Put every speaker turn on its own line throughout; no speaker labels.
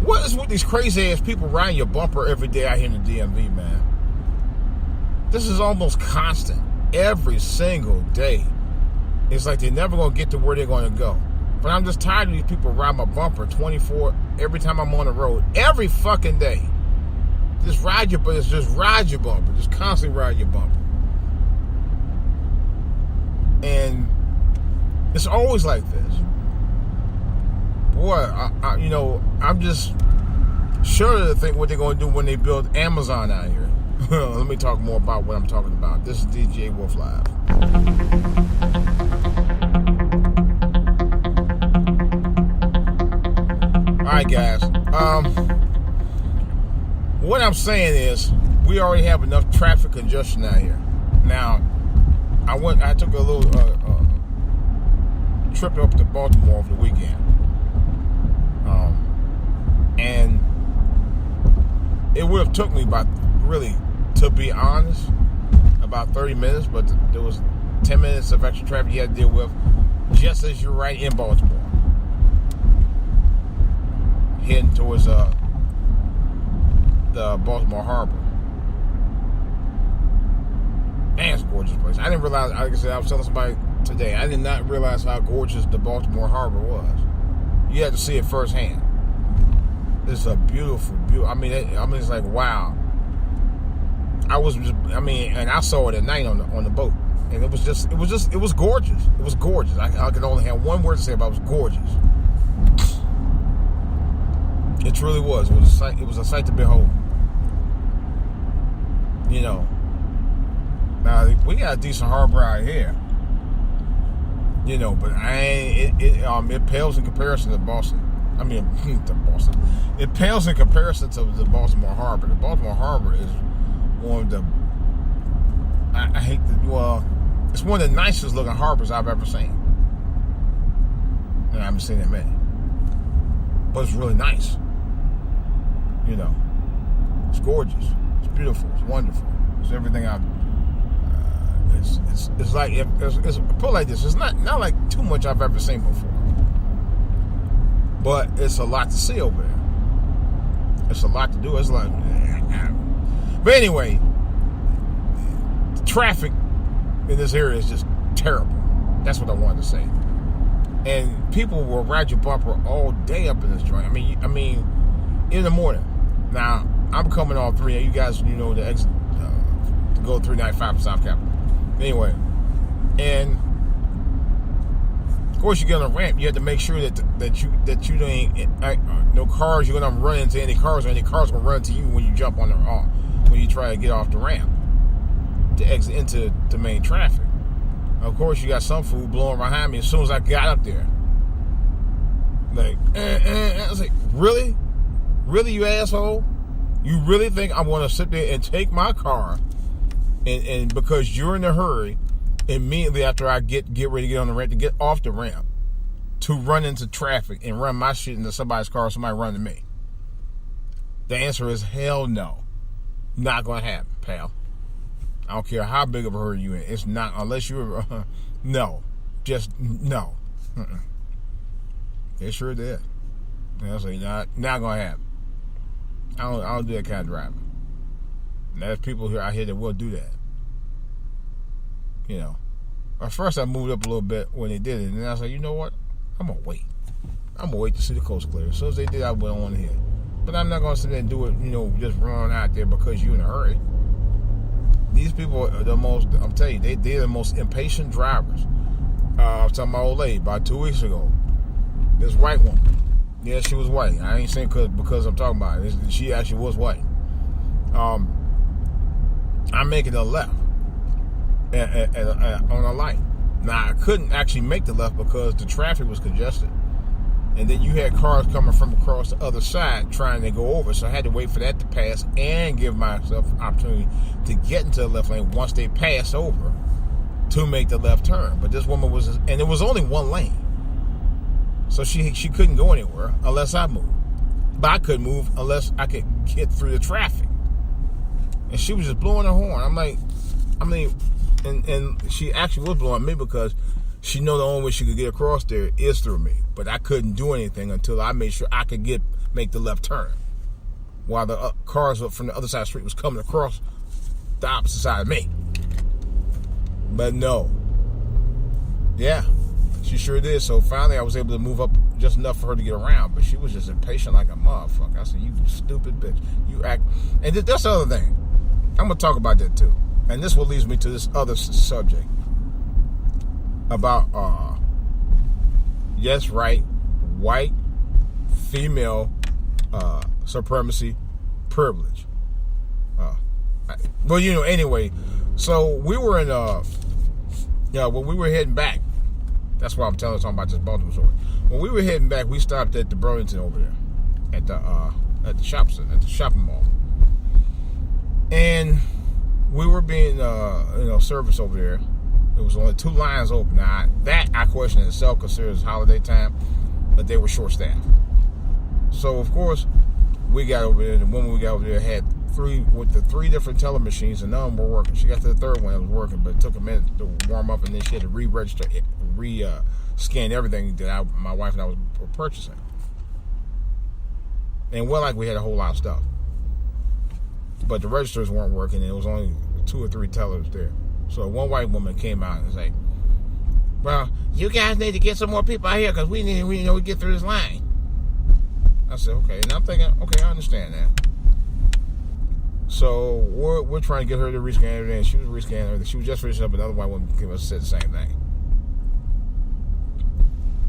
What is with these crazy ass people riding your bumper every day out here in the DMV, man? This is almost constant. Every single day. It's like they're never going to get to where they're going to go. But I'm just tired of these people riding my bumper 24 every time I'm on the road. Every fucking day. Just ride your bumper. Just constantly ride your bumper. And it's always like this. Boy, I'm just sure to think what they're going to do when they build Amazon out here. Let me talk more about what I'm talking about. This is DJ Wolf Live. Alright, guys. What I'm saying is we already have enough traffic congestion out here. Now, I took a little trip up to Baltimore over the weekend. And it would have took me about, really, to be honest, about 30 minutes, but there was 10 minutes of extra traffic you had to deal with just as you're right in Baltimore. Heading towards the Baltimore Harbor. Man, it's a gorgeous place. I didn't realize, like I said, I was telling somebody today, I did not realize how gorgeous the Baltimore Harbor was. You had to see it firsthand. It's a beautiful. I mean, it's like, wow. And I saw it at night on the boat, and it was gorgeous. It was gorgeous. I could only have one word to say about it. It was gorgeous. It truly was. It was a sight to behold. You know. Now we got a decent harbor out here. You know, but it pales in comparison to Boston. I mean, to Boston. It pales in comparison to the Baltimore Harbor. The Baltimore Harbor is one of the, it's one of the nicest looking harbors I've ever seen. And I haven't seen that many. But it's really nice. You know, it's gorgeous. It's beautiful. It's wonderful. It's everything it's like, it's put like this. It's not like too much I've ever seen before. But it's a lot to see over there. It's a lot to do. It's like, but anyway, the traffic in this area is just terrible. That's what I wanted to say. And people will ride your bumper all day up in this joint. I mean, in the morning. Now, I'm coming off 3. You guys, the exit to go 395 to South Capitol. Anyway, and of course you get on a ramp. You have to make sure that you don't no cars. You're gonna run into any cars, or any cars gonna run into you when you jump on when you try to get off the ramp to exit into the main traffic. Of course, you got some fool blowing behind me as soon as I got up there. Like, I was like, really, you asshole? You really think I'm gonna sit there and take my car? And because you're in a hurry, immediately after I get ready to get on the ramp, to get off the ramp, to run into traffic and run my shit into somebody's car, somebody run to me. The answer is hell no. Not going to happen, pal. I don't care how big of a hurry you're in. It's not, unless you're, no. Just, no. It sure did. I was like, not going to happen. I don't do that kind of driving. And there's people out here that will do that. You know. At first I moved up a little bit when they did it, and then I was like, you know what? I'm going to wait. I'm going to wait to see the coast clear. As soon as they did, I went on ahead. But I'm not going to sit there and do it, just run out there because you're in a hurry. These people are the most, I'm telling you, they're the most impatient drivers. I was talking to my old lady about 2 weeks ago. This white woman. Yeah, she was white. I ain't saying because I'm talking about it. She actually was white. I'm making a left on a light. Now, I couldn't actually make the left because the traffic was congested. And then you had cars coming from across the other side trying to go over. So I had to wait for that to pass and give myself an opportunity to get into the left lane once they passed over to make the left turn. But this woman was, and it was only one lane. So she couldn't go anywhere unless I moved. But I couldn't move unless I could get through the traffic. And she was just blowing her horn. And she actually was blowing me because she know the only way she could get across there is through me. But I couldn't do anything until I made sure I could get make the left turn, while the cars from the other side of the street was coming across the opposite side of me. But no. Yeah, she sure did. So finally I was able to move up just enough for her to get around, but she was just impatient like a motherfucker. I said, you stupid bitch. You act... And that's the other thing. I'm going to talk about that too. And this will lead me to this other subject about, yes, right, white, female supremacy privilege. Well, anyway, so we were in, when we were heading back, that's why I'm talking about this Baltimore story. When we were heading back, we stopped at the Burlington over there, at the shopping mall, and we were being serviced over there. There was only 2 lines open. Now that I question in itself, considers holiday time, but they were short staffed. So of course we got over there. The woman we got over there had 3 different teller machines, and none of them were working. She got to the third one that was working, but it took a minute to warm up, and then she had to re-register, scan everything that my wife and I were purchasing. And we had a whole lot of stuff, but the registers weren't working, and it was only 2 or 3 tellers there. So one white woman came out and said, "Well, you guys need to get some more people out here because we get through this line." I said, "Okay," and I'm thinking, "Okay, I understand that." So we're trying to get her to rescan everything. She was rescanning everything. She was just finishing up. Another white woman came up and said the same thing.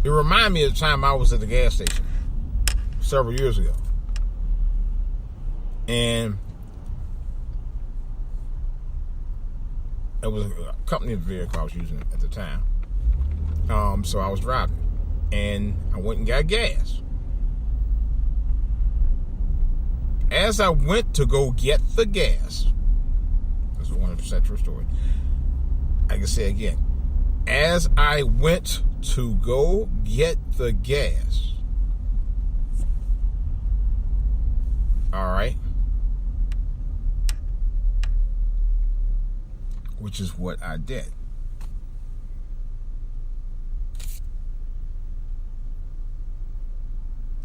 It reminded me of the time I was at the gas station several years ago, and it was a company vehicle I was using at the time. So I was driving, and I went and got gas. As I went to go get the gas, this is a 100% true story. I can say it again. As I went to go get the gas, all right, which is what I did.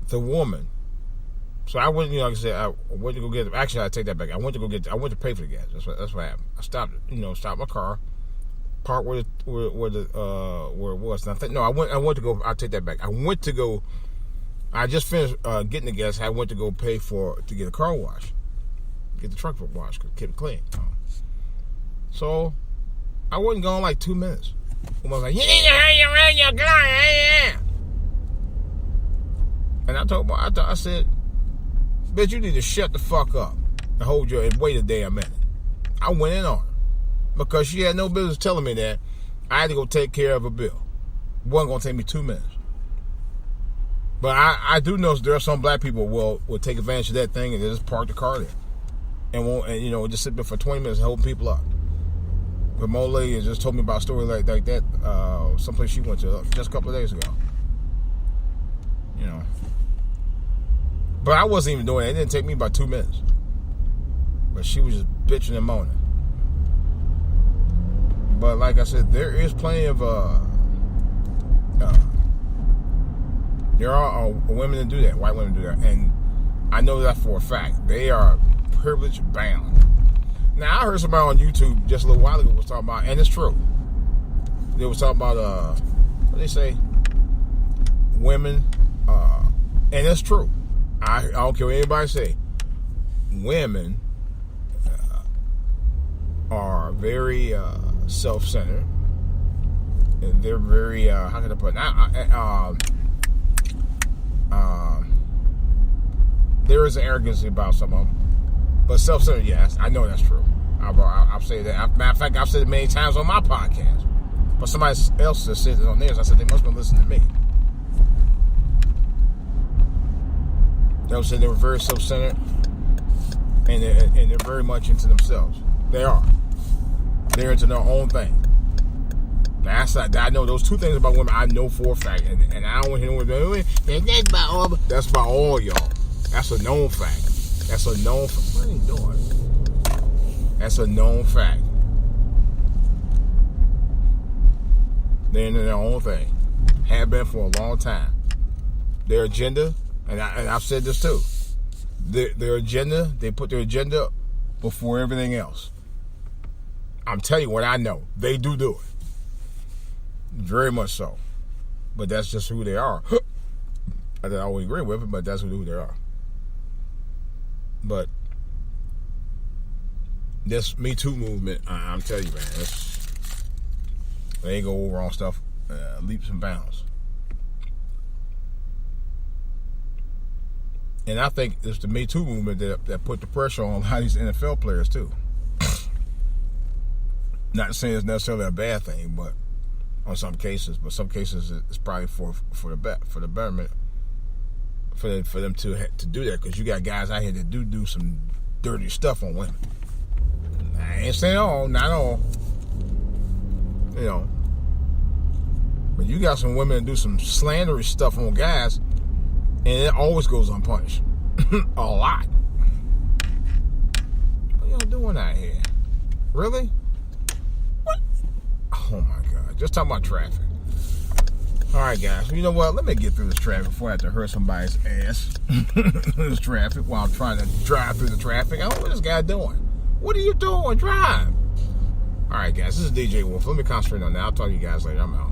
The woman. So I went, like I said, I went to go get. Actually, I take that back. I went to pay for the gas. That's what happened. I stopped my car, parked where it was. And I went to go. I take that back. I went to go. I just finished getting the gas. I went to go pay to get a car wash, get the truck washed, keep it clean. So I wasn't gone like 2 minutes. I was like, "You need to hurry around your car." And I told her, I said, "Bitch, you need to shut the fuck up and wait a damn minute." I went in on her because she had no business telling me that. I had to go take care of a bill. It wasn't going to take me 2 minutes. But I do know there are some black people will take advantage of that thing and they just park the car there and just sit there for 20 minutes holding people up. But my old lady just told me about a story like that. Someplace she went to just a couple of days ago. But I wasn't even doing it. It didn't take me about 2 minutes. But she was just bitching and moaning. But like I said, there is plenty of there are women that do that, white women do that, and I know that for a fact. They are privilege bound. Now I heard somebody on YouTube just a little while ago was talking about, and it's true. They was talking about what they say, women, and it's true. I don't care what anybody say. Women are very self-centered, and they're very how can I put it? There is an arrogance about some of them, but self-centered, yes, I know that's true. I've said that. Matter of fact, I've said it many times on my podcast. But somebody else has said it on theirs. I said they must have been listening to me. They were saying they were very self-centered, and they're very much into themselves. They are. They're into their own thing. Now, I know those 2 things about women I know for a fact, and I don't want to hear anyone say, that's about all y'all. That's a known fact. That's a known fact. What are you doing? That's a known fact. They're into their own thing. Have been for a long time. Their agenda, and I've said this too. Their agenda, they put their agenda before everything else. I'm telling you what I know. They do it. Very much so. But that's just who they are. I don't always agree with it, but that's who they are. But this Me Too movement, I'm telling you, man, they go over on stuff leaps and bounds. And I think it's the Me Too movement that put the pressure on a lot of these NFL players too. Not saying it's necessarily a bad thing, but on some cases, it's probably for the betterment, for them to do that, because you got guys out here that do some dirty stuff on women. I ain't saying all, not all, you know, but you got some women that do some slanderous stuff on guys, and it always goes unpunished. A lot. What y'all doing out here? Really? What? Oh my God. Just talking about traffic. Alright guys, well, you know what? Let me get through this traffic before I have to hurt somebody's ass. This traffic while I'm trying to drive through the traffic. I don't know what this guy doing. What are you doing? Drive. Alright guys, this is DJ Wolf. Let me concentrate on that. I'll talk to you guys later. I'm out.